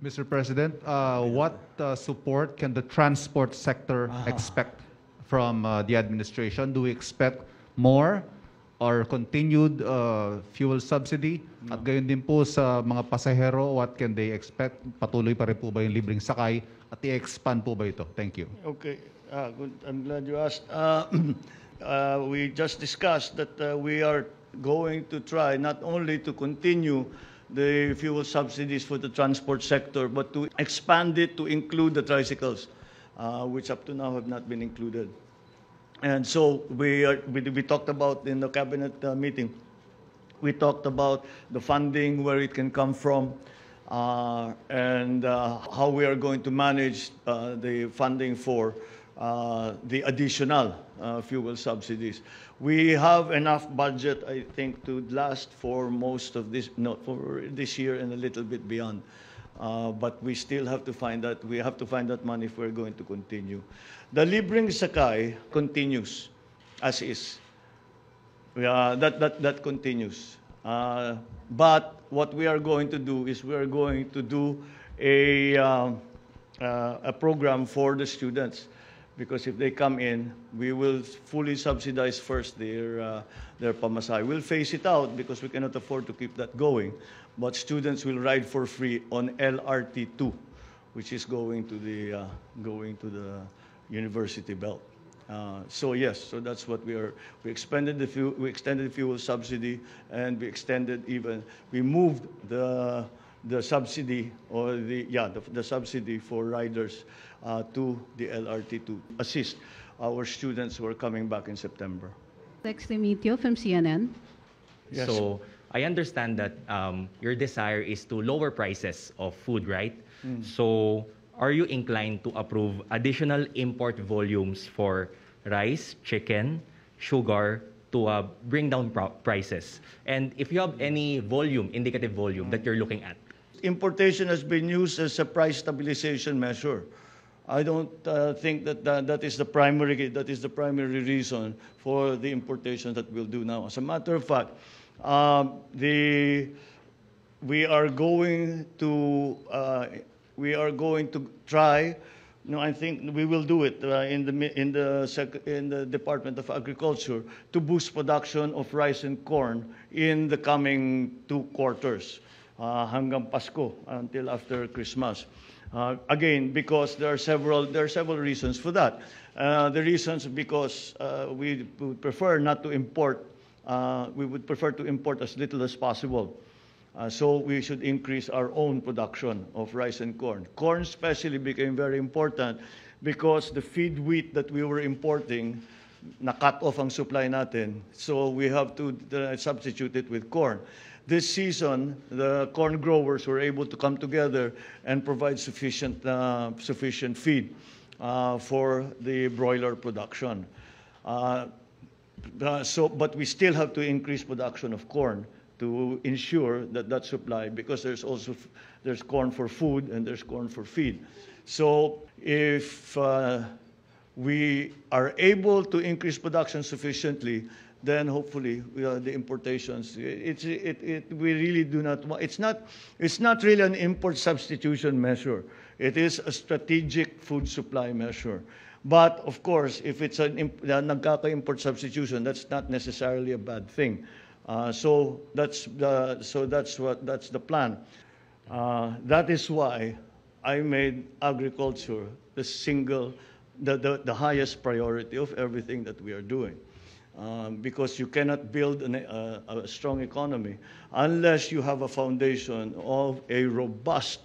Mr. President, what support can the transport sector expect from the administration? Do we expect more or continued fuel subsidy? At gayon din po sa mga pasahero, what can they expect? Patuloy pa rin po ba yung libreng sakay? At i-expand po ba ito? Thank you. Okay, good. I'm glad you asked. We just discussed that we are going to try not only to continue the fuel subsidies for the transport sector, but to expand it to include the tricycles, which up to now have not been included. And so we talked about in the cabinet meeting, we talked about the funding, where it can come from, and how we are going to manage the funding for the additional fuel subsidies. We have enough budget, I think, to last for most of this, not for this year and a little bit beyond. But we still have to find that. We have to find that money if we're going to continue. The libreng sakay continues as is. That continues. But what we are going to do is we are going to do a program for the students. Because if they come in, we will fully subsidize first their pamasahe. We'll phase it out because we cannot afford to keep that going. But students will ride for free on LRT2, which is going to the university belt. So yes, so that's what we are. We extended the fuel subsidy, and we moved the subsidy or the subsidy for riders to the LRT to assist our students who are coming back in September. Lex Demetrio from CNN. Yes. So I understand that your desire is to lower prices of food, right? So are you inclined to approve additional import volumes for rice, chicken, sugar to bring down prices? And if you have any indicative volume that you're looking at? Importation has been used as a price stabilization measure. I don't think that is the primary reason for the importation that we'll do now. As a matter of fact, we are going to try. No, I think we will do it in the Department of Agriculture to boost production of rice and corn in the coming 2 quarters. Hanggang Pasko, until after Christmas. Again, because there are several reasons for that. The reasons because we would prefer not to import. We would prefer to import as little as possible. So we should increase our own production of rice and corn. Corn especially became very important because the feed wheat that we were importing, na-cut off ang supply natin. So we have to substitute it with corn. This season, the corn growers were able to come together and provide sufficient feed for the broiler production. But we still have to increase production of corn to ensure that supply, because there's corn for food and there's corn for feed. So if we are able to increase production sufficiently, then hopefully the importations. We really do not want. It's not really an import substitution measure. It is a strategic food supply measure. But of course, if it's an nagkaka-import substitution, that's not necessarily a bad thing. So that's the plan. That is why I made agriculture the highest priority of everything that we are doing. Because you cannot build a strong economy unless you have a foundation of a robust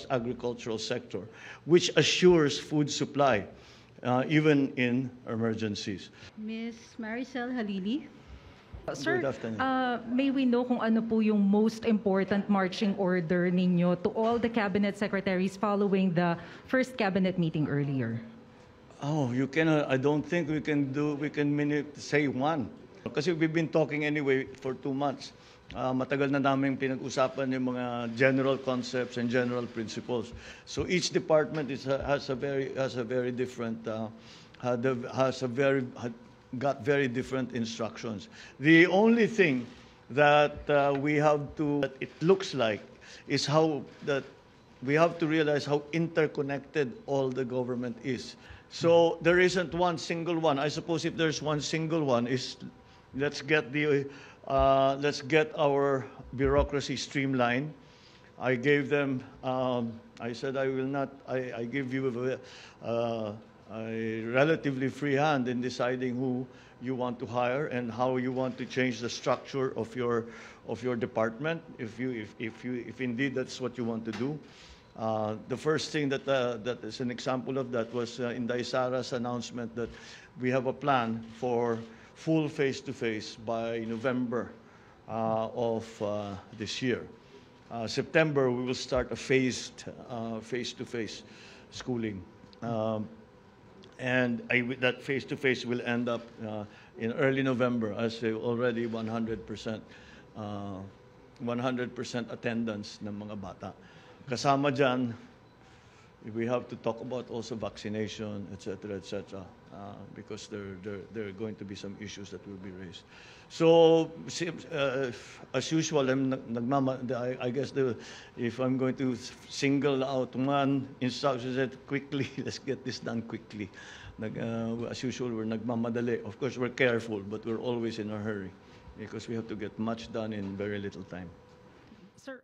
agricultural sector, which assures food supply, even in emergencies. Ms. Maricel Halili. Sir, Good afternoon. may we know kung ano po yung most important marching order ninyo to all the cabinet secretaries following the first cabinet meeting earlier? Oh, you cannot. I don't think we can say one. Kasi we've been talking anyway for 2 months. Matagal na namin pinag-usapan yung mga general concepts and general principles. So each department got very different instructions. The only thing that it looks like is how that we have to realize how interconnected all the government is. So there isn't one single one. I suppose if there's one single one, is let's get our bureaucracy streamlined. I gave them. I said I will not. I give you a relatively free hand in deciding who you want to hire and how you want to change the structure of your department. If indeed that's what you want to do. The first thing that is an example of that was in Daisara's announcement that we have a plan for full face-to-face by November of this year. September, we will start a phased face-to-face schooling. And that face-to-face will end up in early November as already 100% attendance ng mga bata. Kasama dyan, we have to talk about also vaccination, etc., because there are going to be some issues that will be raised. So, as usual, I guess if I'm going to single out one instruction, that quickly, let's get this done quickly. As usual, we're nagmamadali. Of course, we're careful, but we're always in a hurry because we have to get much done in very little time. Sir,